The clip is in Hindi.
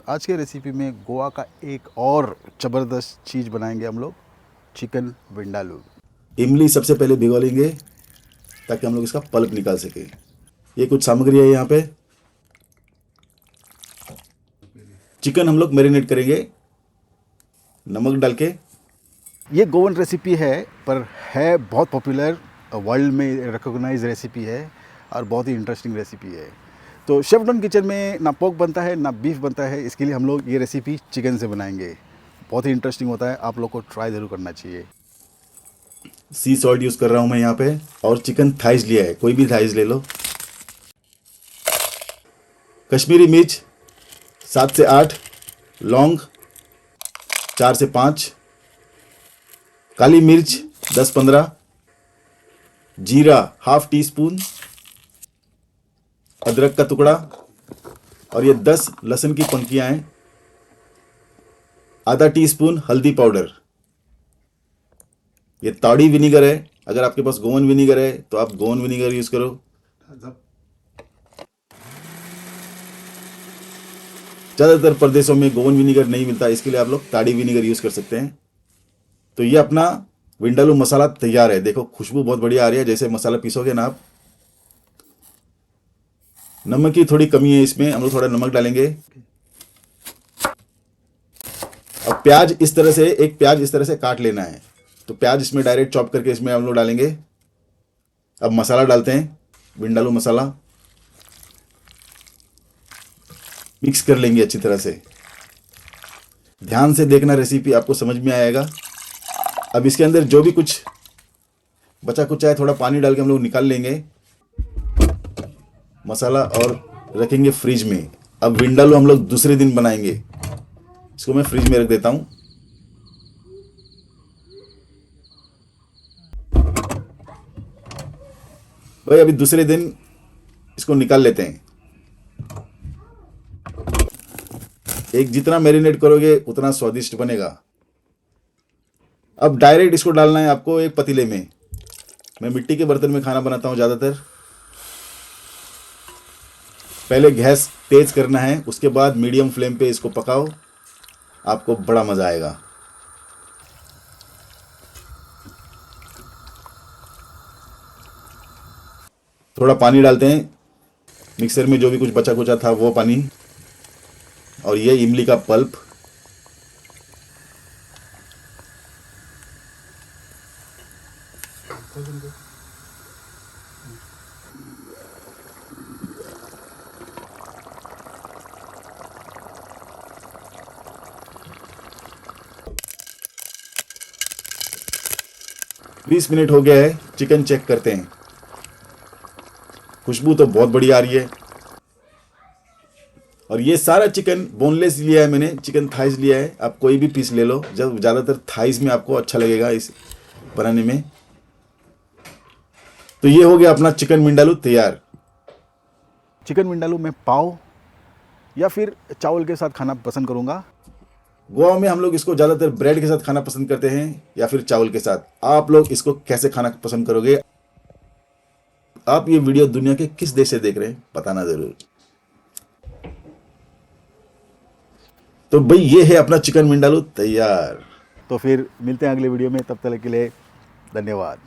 आज के रेसिपी में गोवा का एक और ज़बरदस्त चीज़ बनाएंगे हम लोग, चिकन विंडालू। इमली सबसे पहले भिगो लेंगे ताकि हम लोग इसका पल्प निकाल सके। ये कुछ सामग्री है। यहाँ पे चिकन हम लोग मैरिनेट करेंगे नमक डाल के। ये गोवन रेसिपी है पर है बहुत पॉपुलर, वर्ल्ड में रिकॉग्नाइज रेसिपी है और बहुत ही इंटरेस्टिंग रेसिपी है। तो शेफ डॉन किचन में ना पोर्क बनता है ना बीफ बनता है, इसके लिए हम लोग ये रेसिपी चिकन से बनाएंगे। बहुत ही इंटरेस्टिंग होता है, आप लोग को ट्राई ज़रूर करना चाहिए। सी सॉल्ट यूज़ कर रहा हूँ मैं यहाँ पे, और चिकन थाइज लिया है, कोई भी थाइज ले लो। कश्मीरी मिर्च 7 से 8, लौंग 4 से 5, काली मिर्च 10-15, जीरा ½ टीस्पून, अदरक का टुकड़ा, और ये 10 लहसुन की पंक्तियां हैं, ½ टीस्पून हल्दी पाउडर। ये ताड़ी विनीगर है, अगर आपके पास गोवन विनीगर है तो आप गोवन विनीगर यूज करो। ज़्यादातर प्रदेशों में गोवन विनीगर नहीं मिलता, इसके लिए आप लोग ताड़ी विनीगर यूज कर सकते हैं। तो ये अपना विंडालू मसाला तैयार है। देखो खुशबू बहुत बढ़िया आ रही है, जैसे मसाला पीसोगे ना आप। नमक की थोड़ी कमी है इसमें, हम लोग थोड़ा नमक डालेंगे। अब प्याज इस तरह से, एक प्याज इस तरह से काट लेना है, तो प्याज इसमें डायरेक्ट चॉप करके इसमें हम लोग डालेंगे। अब मसाला डालते हैं, विंडालू मसाला मिक्स कर लेंगे अच्छी तरह से। ध्यान से देखना, रेसिपी आपको समझ में आएगा। अब इसके अंदर जो भी कुछ बचा कुचा है, थोड़ा पानी डाल के हम लोग निकाल लेंगे मसाला और रखेंगे फ्रिज में। अब विंडालू हम लोग दूसरे दिन बनाएंगे, इसको मैं फ्रिज में रख देता हूं। भाई अभी दूसरे दिन इसको निकाल लेते हैं। एक जितना मैरिनेट करोगे उतना स्वादिष्ट बनेगा। अब डायरेक्ट इसको डालना है आपको एक पतीले में। मैं मिट्टी के बर्तन में खाना बनाता हूं ज़्यादातर। पहले गैस तेज करना है, उसके बाद मीडियम फ्लेम पे इसको पकाओ, आपको बड़ा मज़ा आएगा। थोड़ा पानी डालते हैं, मिक्सर में जो भी कुछ बचा कुचा था वो पानी, और ये इमली का पल्प। बीस मिनट हो गया है, चिकन चेक करते हैं। खुशबू तो बहुत बढ़िया आ रही है। और ये सारा चिकन बोनलेस लिया है मैंने, चिकन थाइस लिया है। आप कोई भी पीस ले लो, जब ज़्यादातर थाइस में आपको अच्छा लगेगा इस बनाने में। तो ये हो गया अपना चिकन विंडालू तैयार। चिकन विंडालू में पाव या फिर चावल के साथ खाना पसंद करूँगा। गोवा में हम लोग इसको ज़्यादातर ब्रेड के साथ खाना पसंद करते हैं या फिर चावल के साथ। आप लोग इसको कैसे खाना पसंद करोगे? आप ये वीडियो दुनिया के किस देश से देख रहे हैं बताना ज़रूर। तो भाई ये है अपना चिकन विंडालू तैयार। तो फिर मिलते हैं अगले वीडियो में, तब तक के लिए धन्यवाद।